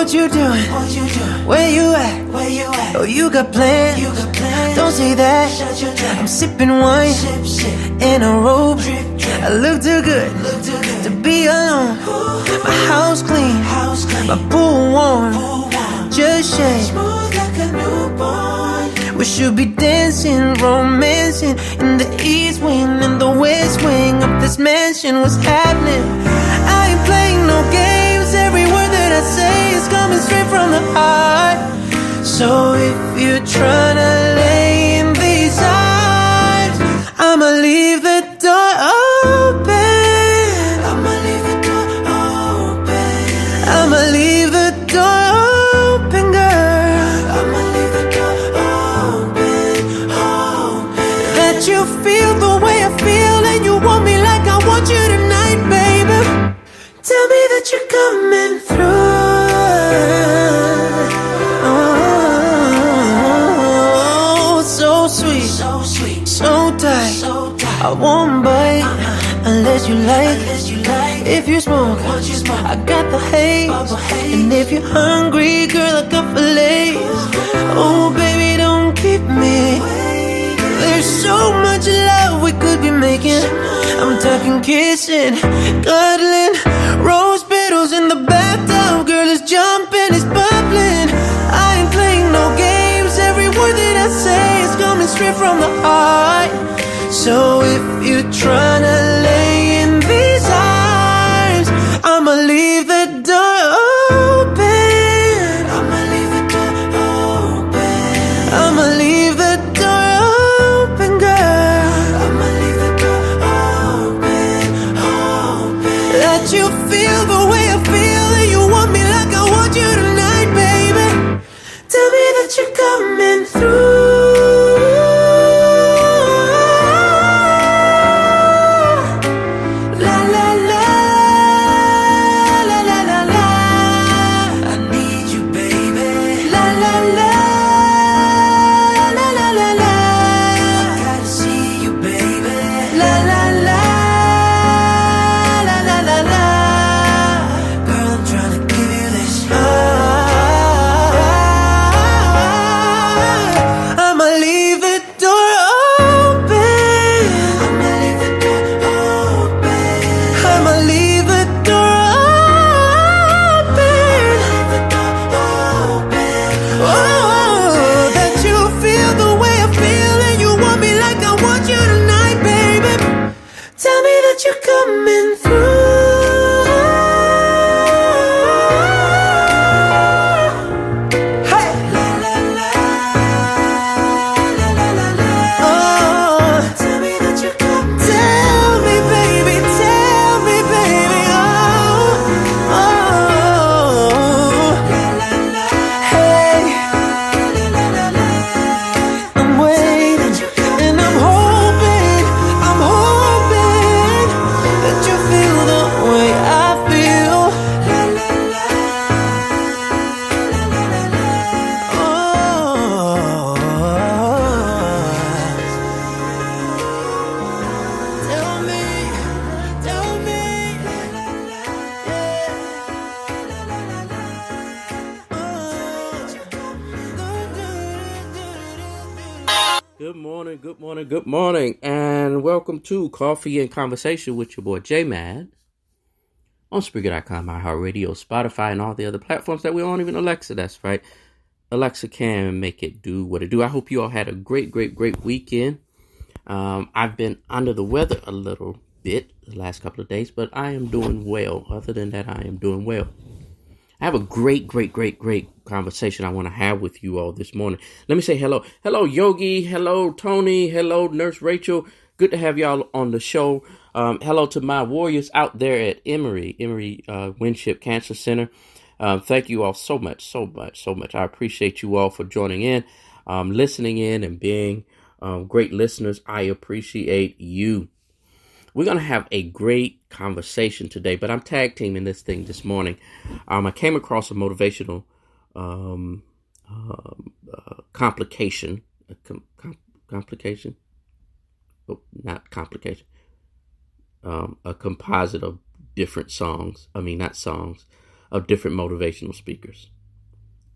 What you doing? Where you at? Oh, you got plans? Don't say that. I'm sipping wine in a robe. I look too good to be alone. My house clean, my pool warm. Just shake. We should be dancing, romancing in the east wing, in the west wing of this mansion. What's happening? I ain't playing no games. Every word that I say is coming straight from the heart. So if you're trying to lay in these arms, I'ma leave the door open. I'ma leave the door open. I'ma leave the door open, girl. I'ma leave the door open, open. That you feel the way I feel and you want me like I want you tonight, baby. Tell me that you're coming through. Oh, so sweet, so tight. I won't bite unless you like. If you smoke, I got the haze. And if you're hungry, girl, I got fillets. Oh, baby, don't keep me. There's so much love we could be making. I'm talking kissing, cuddling, rose petals in the bathtub. Girl, it's jumping, it's bubbling. I ain't playing no games. Every word that I say is coming straight from the heart. So if you're trying to lay in these arms, I'ma leave the door open. I'ma leave the door open. I'ma leave the door open, girl. I'ma leave the door open, open. Let you feel the way I feel and you want me like I want you tonight, baby. Tell me that you're coming through. Good morning, and welcome to Coffee and Conversation with your boy J-Man on Spreaker.com, iHeartRadio, Spotify, and all the other platforms that we're on, even Alexa. That's right. Alexa can make it do what it do. I hope you all had a great weekend. I've been under the weather a little bit the last couple of days, but I am doing well. Other than that, I am doing well. I have a great conversation I want to have with you all this morning. Let me say hello. Hello, Yogi. Hello, Tony. Hello, Nurse Rachel. Good to have y'all on the show. Hello to my warriors out there at Emory Winship Cancer Center. Thank you all so much. I appreciate you all for joining in, listening in, and being great listeners. I appreciate you. We're going to have a great conversation today, but I'm tag teaming this thing this morning. I came across a motivational complication. Complication? Oh, not complication. A composite of different songs. I mean, not songs. of different motivational speakers.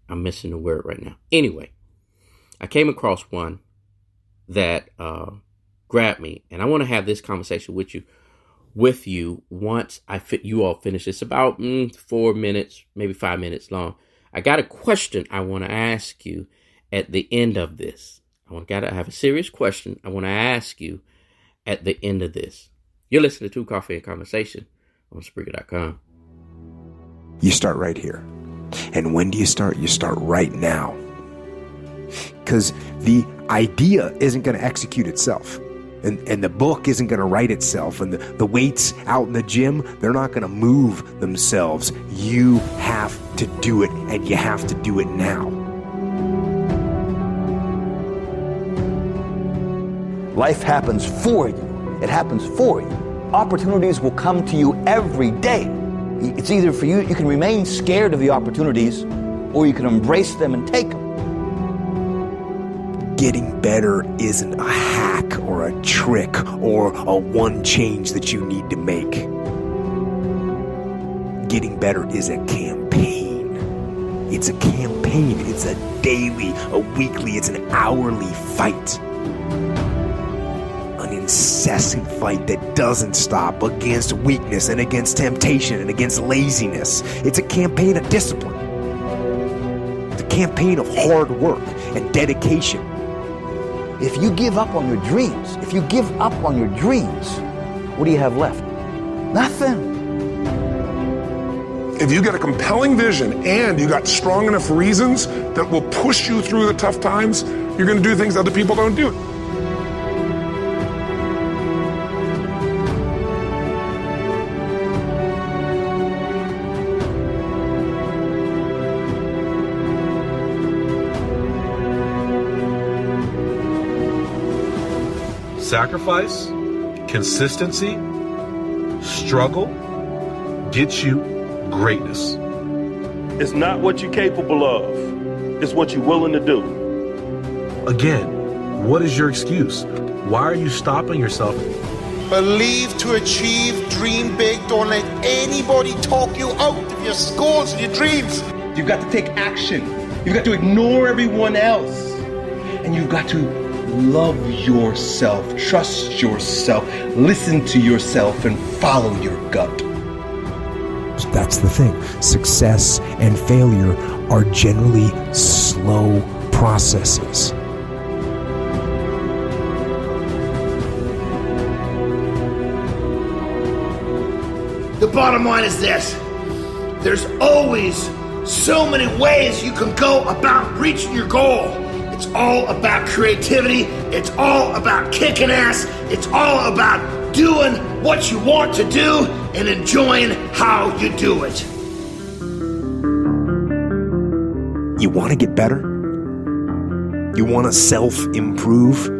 I'm missing the word right now. Anyway, I came across one that grabbed me, and I want to have this conversation with you once you all finish. It's about 4 minutes, maybe 5 minutes long. I got a question I want to ask you at the end of this. I have a serious question I want to ask you at the end of this. You're listening to Coffee and Conversation on Spreaker.com. You start right here. And when do you start? You start right now. Because the idea isn't going to execute itself. And the book isn't going to write itself. And the weights out in the gym, they're not going to move themselves. You have to do it, and you have to do it now. Life happens for you. It happens for you. Opportunities will come to you every day. It's either for you can remain scared of the opportunities, or you can embrace them and take them. Getting better isn't a hack or a trick or a one change that you need to make. Getting better is a campaign. It's a campaign. It's a daily, a weekly, it's an hourly fight. An incessant fight that doesn't stop against weakness and against temptation and against laziness. It's a campaign of discipline. It's a campaign of hard work and dedication. If you give up on your dreams, what do you have left? Nothing. If you get a compelling vision and you got strong enough reasons that will push you through the tough times, you're going to do things other people don't do. Sacrifice, consistency, struggle gets you greatness. It's not what you're capable of. It's what you're willing to do. Again, what is your excuse? Why are you stopping yourself? Believe to achieve, dream big. Don't let anybody talk you out of your goals and your dreams. You've got to take action. You've got to ignore everyone else. And you've got to love yourself, trust yourself, listen to yourself, and follow your gut. That's the thing. Success and failure are generally slow processes. The bottom line is this. There's always so many ways you can go about reaching your goal. It's all about creativity. It's all about kicking ass. It's all about doing what you want to do and enjoying how you do it. You want to get better? You want to self-improve?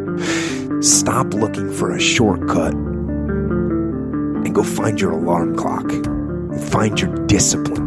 Stop looking for a shortcut and go find your alarm clock. And find your discipline.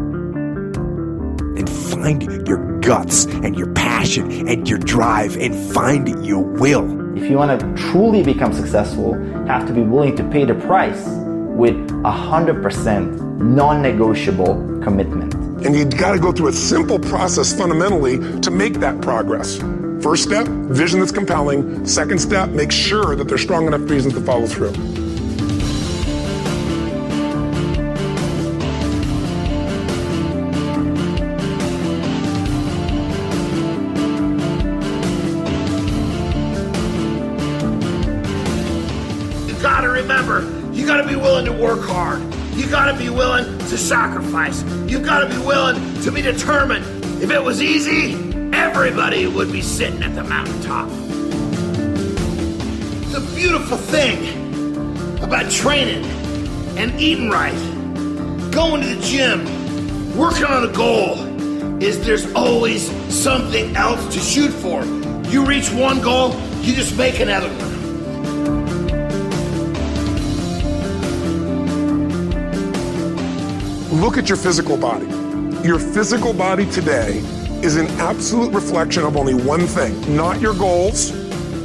And find your guts and your passion and your drive and find your will. If you want to truly become successful, you have to be willing to pay the price with 100% non-negotiable commitment. And you got to go through a simple process fundamentally to make that progress. First step, vision that's compelling. Second step, make sure that there's strong enough reasons to follow through. You gotta be willing to work hard. You gotta be willing to sacrifice. You gotta be willing to be determined. If it was easy, everybody would be sitting at the mountaintop. The beautiful thing about training and eating right, going to the gym, working on a goal, is there's always something else to shoot for. You reach one goal, you just make another one. Look at your physical body. Your physical body today is an absolute reflection of only one thing. Not your goals,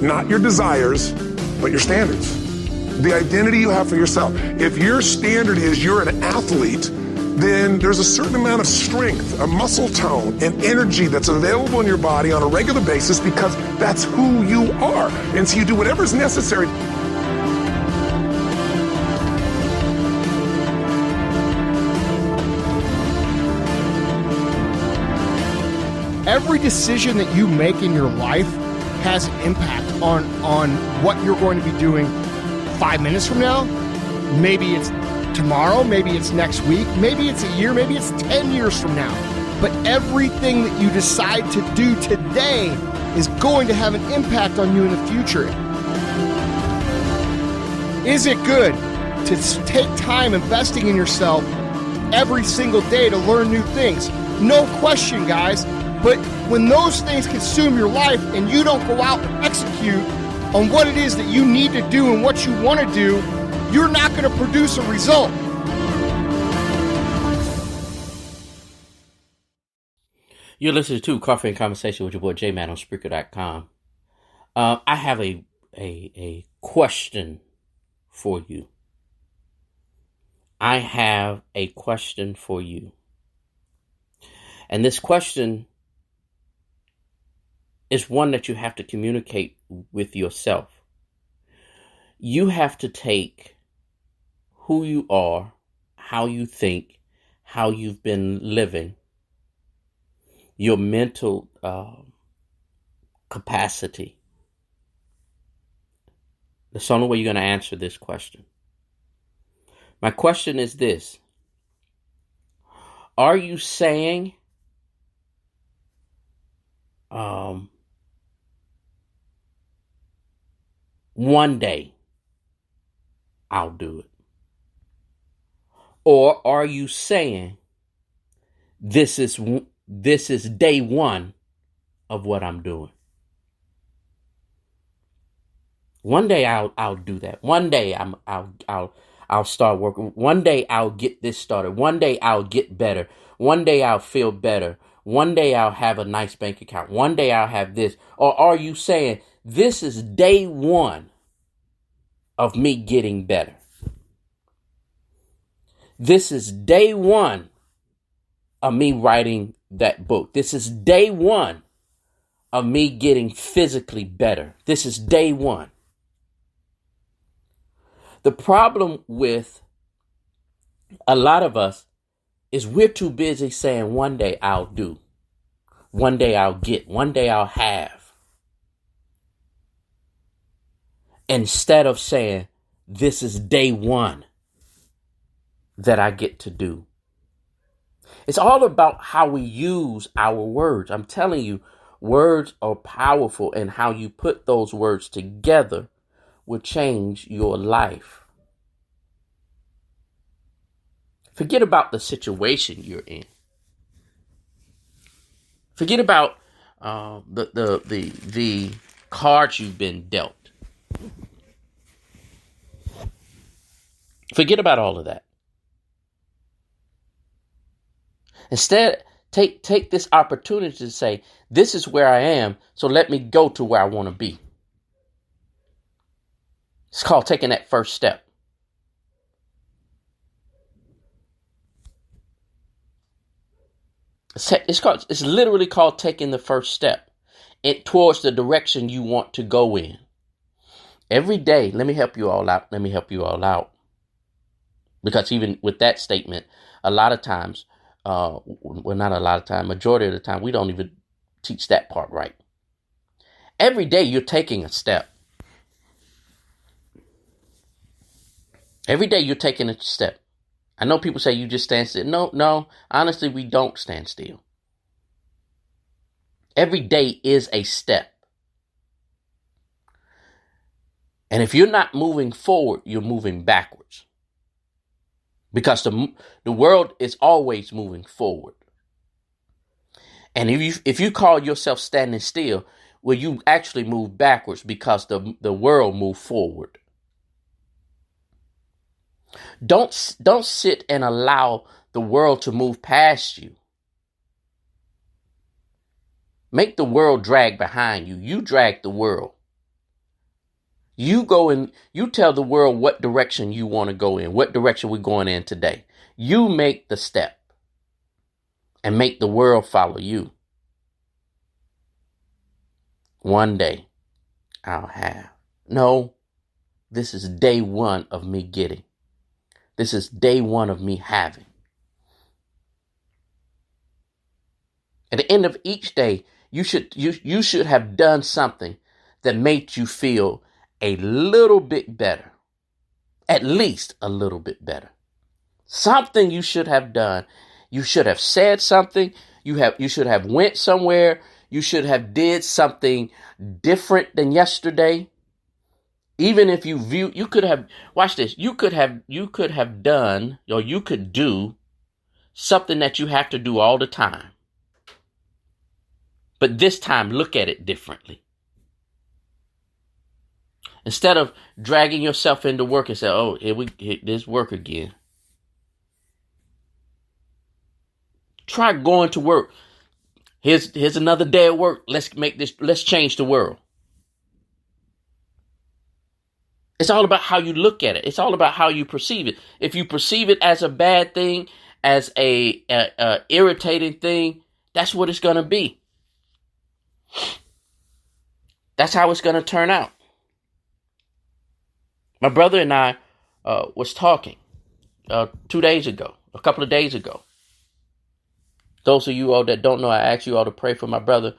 not your desires, but your standards. The identity you have for yourself. If your standard is you're an athlete, then there's a certain amount of strength, a muscle tone, and energy that's available in your body on a regular basis because that's who you are. And so you do whatever's necessary. Every decision that you make in your life has an impact on what you're going to be doing 5 minutes from now. Maybe it's tomorrow, maybe it's next week, maybe it's a year, maybe it's 10 years from now. But everything that you decide to do today is going to have an impact on you in the future. Is it good to take time investing in yourself every single day to learn new things? No question, guys. But when those things consume your life and you don't go out and execute on what it is that you need to do and what you want to do, you're not going to produce a result. You're listening to Coffee and Conversation with your boy J-Man on Spreaker.com. I have a question for you. I have a question for you. And this question is one that you have to communicate with yourself. You have to take who you are, how you think, how you've been living, your mental capacity. That's the only way you're going to answer this question. My question is this. Are you saying one day I'll do it? Or are you saying this is day one of what I'm doing? One day I'll do that. One day I'll start working. One day I'll get this started. One day I'll get better. One day I'll feel better. One day I'll have a nice bank account. One day I'll have this. Or are you saying this is day one of me getting better? This is day one of me writing that book. This is day one of me getting physically better. This is day one. The problem with a lot of us is we're too busy saying one day I'll do, one day I'll get, one day I'll have, instead of saying this is day one that I get to do. It's all about how we use our words. I'm telling you, words are powerful, and how you put those words together will change your life. Forget about the situation you're in. Forget about the cards you've been dealt. Forget about all of that. Instead, take this opportunity to say, this is where I am, so let me go to where I want to be. It's called taking that first step. It's literally called taking the first step towards the direction you want to go in. Every day, let me help you all out. Because even with that statement, a lot of times, not a lot of time, majority of the time, we don't even teach that part right. Every day you're taking a step. Every day you're taking a step. I know people say you just stand still. No, honestly, we don't stand still. Every day is a step. And if you're not moving forward, you're moving backwards. Because the world is always moving forward. And if you call yourself standing still, well, you actually move backwards because the world moved forward. Don't sit and allow the world to move past you. Make the world drag behind you. You drag the world. You go and you tell the world what direction you want to go in, what direction we're going in today. You make the step and make the world follow you. One day I'll have. No, this is day one of me getting. This is day one of me having. At the end of each day, you should have done something that made you feel a little bit better. At least a little bit better. Something you should have done. You should have said something. You should have went somewhere. You should have did something different than yesterday. Even if you could have, watch this, you could have done, or you could do something that you have to do all the time. But this time, look at it differently. Instead of dragging yourself into work and say, oh, here this work again. Try going to work. Here's another day at work. Let's change the world. It's all about how you look at it. It's all about how you perceive it. If you perceive it as a bad thing, as a irritating thing, that's what it's going to be. That's how it's going to turn out. My brother and I was talking 2 days ago, a couple of days ago. Those of you all that don't know, I asked you all to pray for my brother.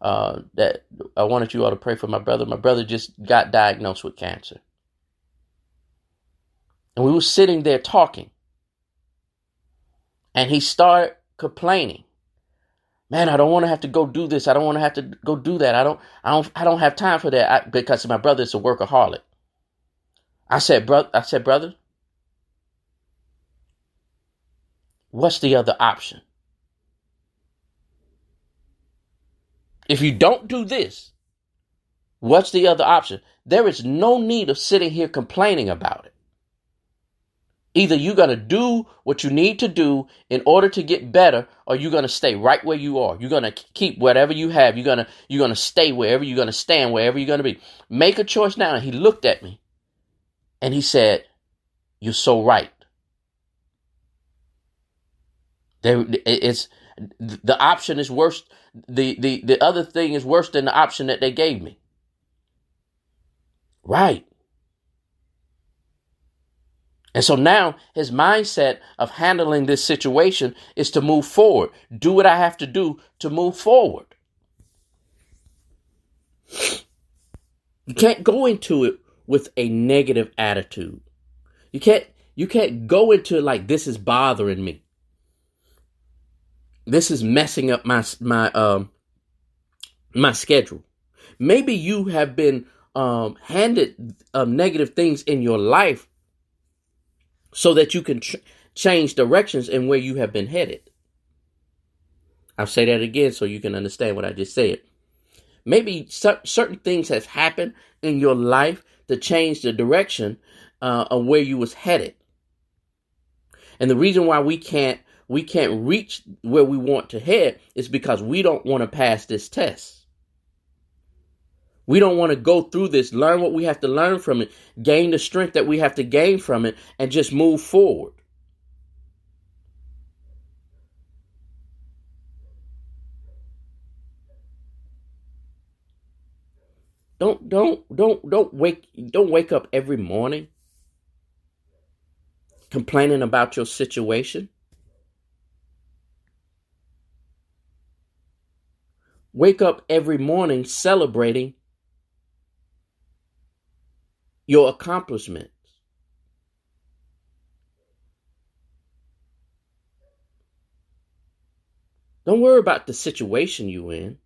That I wanted you all to pray for my brother. My brother just got diagnosed with cancer. And we were sitting there talking. And he started complaining. Man, I don't want to have to go do this. I don't want to have to go do that. I don't have time for that because my brother is a workaholic. I said, brother, what's the other option? If you don't do this, what's the other option? There is no need of sitting here complaining about it. Either you're going to do what you need to do in order to get better, or you're going to stay right where you are. You're going to keep whatever you have. You're going to stay wherever you're going to stand, wherever you're going to be. Make a choice now. And he looked at me and he said, you're so right. The option is worse. The other thing is worse than the option that they gave me. Right. And so now his mindset of handling this situation is to move forward. Do what I have to do to move forward. You can't go into it with a negative attitude. You can't go into it like, this is bothering me. This is messing up my schedule. Maybe you have been handed negative things in your life so that you can change directions in where you have been headed. I'll say that again so you can understand what I just said. Maybe certain things have happened in your life to change the direction of where you was headed. And the reason why we can't reach where we want to head is because we don't want to pass this test. We don't want to go through this, learn what we have to learn from it, gain the strength that we have to gain from it, and just move forward. Don't wake up every morning complaining about your situation. Wake up every morning celebrating your accomplishments. Don't worry about the situation you're in.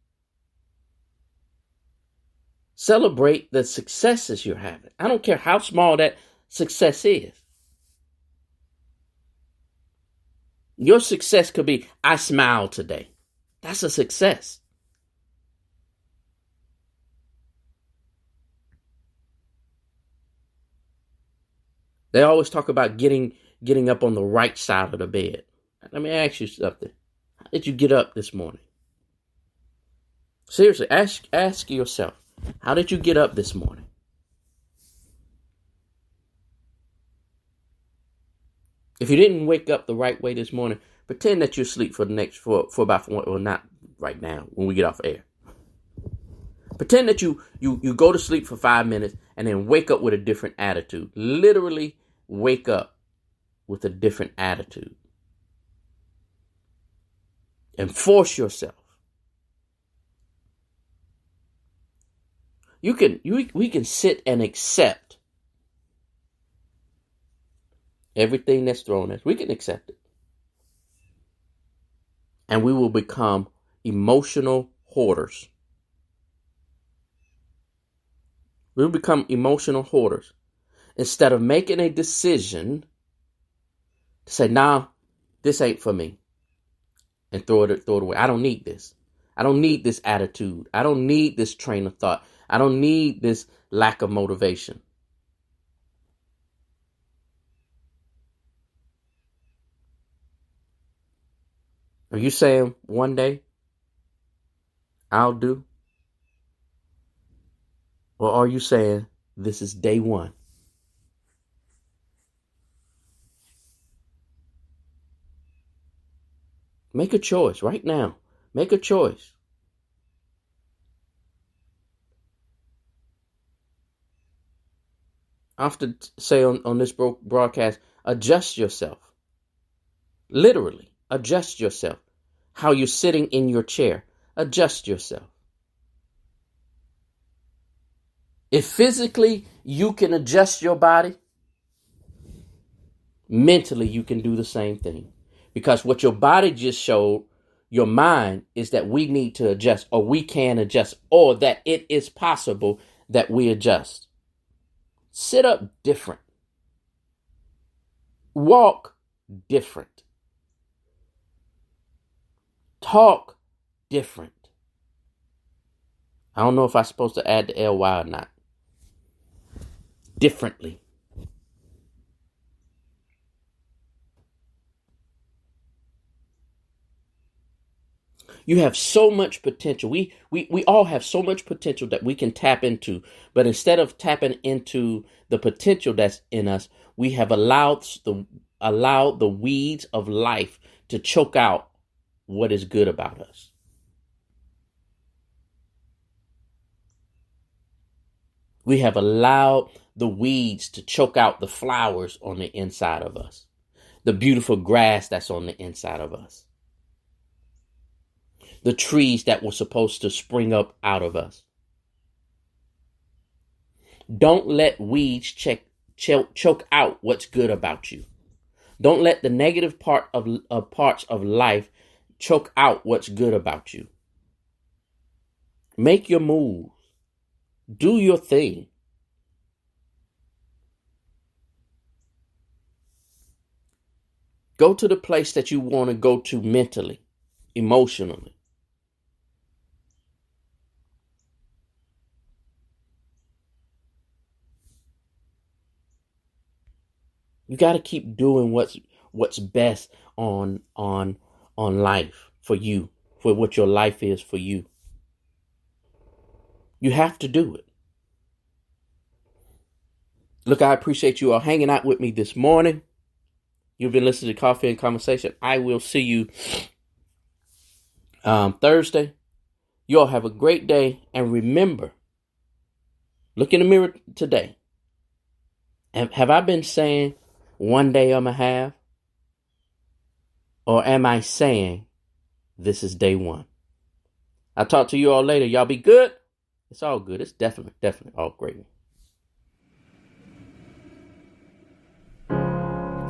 Celebrate the successes you're having. I don't care how small that success is. Your success could be, I smiled today. That's a success. They always talk about getting up on the right side of the bed. Let me ask you something. How did you get up this morning? Seriously, ask yourself, how did you get up this morning? If you didn't wake up the right way this morning, pretend that you're asleep for not right now when we get off air. Pretend that you go to sleep for 5 minutes and then wake up with a different attitude. Literally wake up with a different attitude. And force yourself. We can sit and accept everything that's thrown at us. We can accept it. And we will become emotional hoarders. We'll become emotional hoarders. Instead of making a decision to say, nah, this ain't for me. And throw it away. I don't need this. I don't need this attitude. I don't need this train of thought. I don't need this lack of motivation. Are you saying one day I'll do? Or are you saying this is day one? Make a choice right now. Make a choice. I often say on this broadcast, adjust yourself. Literally, adjust yourself. How you're sitting in your chair, adjust yourself. If physically you can adjust your body, mentally you can do the same thing. Because what your body just showed your mind is that we need to adjust, or we can adjust, or that it is possible that we adjust. Sit up different. Walk different. Talk different. I don't know if I'm supposed to add the ly or not. Differently. You have so much potential. We all have so much potential that we can tap into. But instead of tapping into the potential that's in us, we have allowed the weeds of life to choke out what is good about us. We have allowed the weeds to choke out the flowers on the inside of us, the beautiful grass that's on the inside of us, the trees that were supposed to spring up out of us. Don't let weeds choke out what's good about you. Don't let the negative parts of life choke out what's good about you. Make your move. Do your thing. Go to the place that you want to go to mentally, emotionally. You got to keep doing what's best on life for you, for what your life is for you. You have to do it. Look, I appreciate you all hanging out with me this morning. You've been listening to Coffee and Conversation. I will see you Thursday. You all have a great day. And remember, look in the mirror today. And have I been saying one day I'm going to have? Or am I saying this is day one? I'll talk to you all later. Y'all be good. It's all good. It's definitely all great.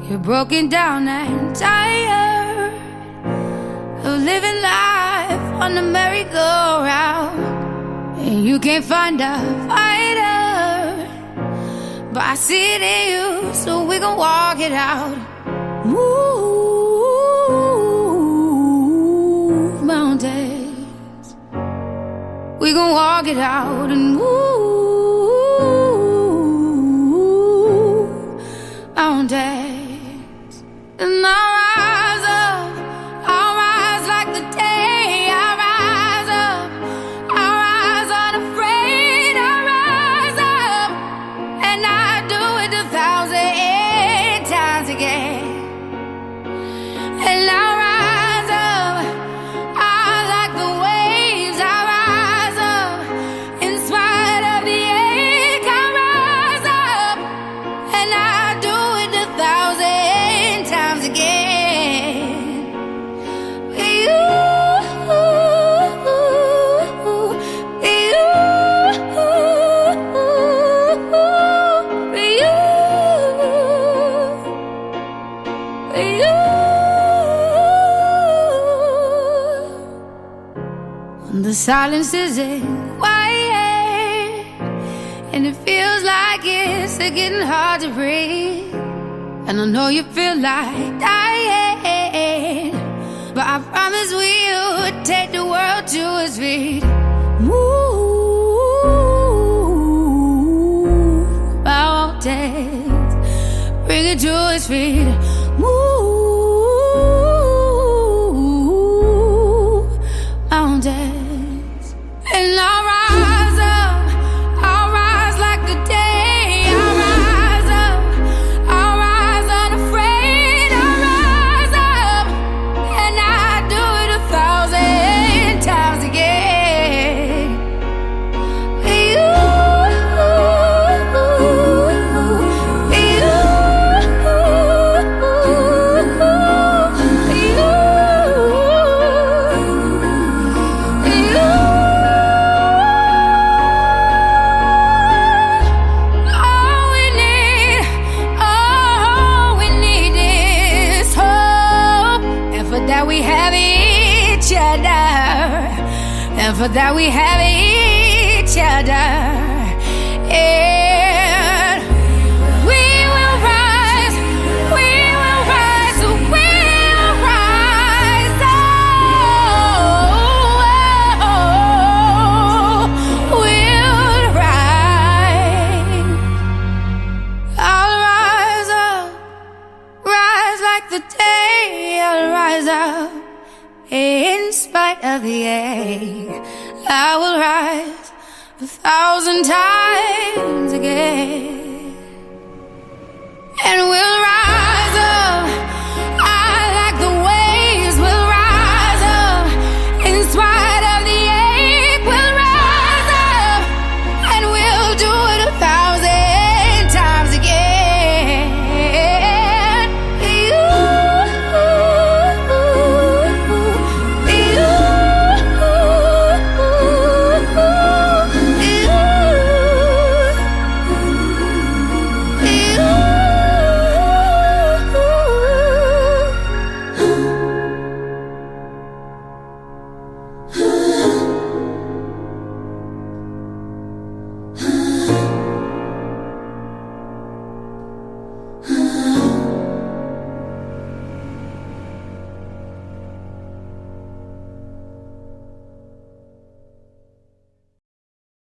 You're broken down and tired of living life on the merry-go-round, and you can't find a fighter, but I see it in you, so we gon' walk it out. Move mountains, we gon' walk it out and move mountains. And I'll rise like the day. I'll rise up, I'll rise unafraid. I'll rise up, and I do it 1,000 times again. The silence isn't quiet, and it feels like it's getting hard to breathe. And I know you feel like dying, but I promise we'll take the world to its feet. Move mountains, bring it to its feet. Move mountains, and I'll rise up, I'll rise like the day. I'll rise up, I'll rise unafraid. I'll rise up, and I do it 1,000 times again. You, we have each other, and for that we have each other, and we will rise, we will rise, we will rise, we'll rise. I'll rise up, rise like the day. I'll rise up in spite of the ache. I will rise 1,000 times again, and we'll rise.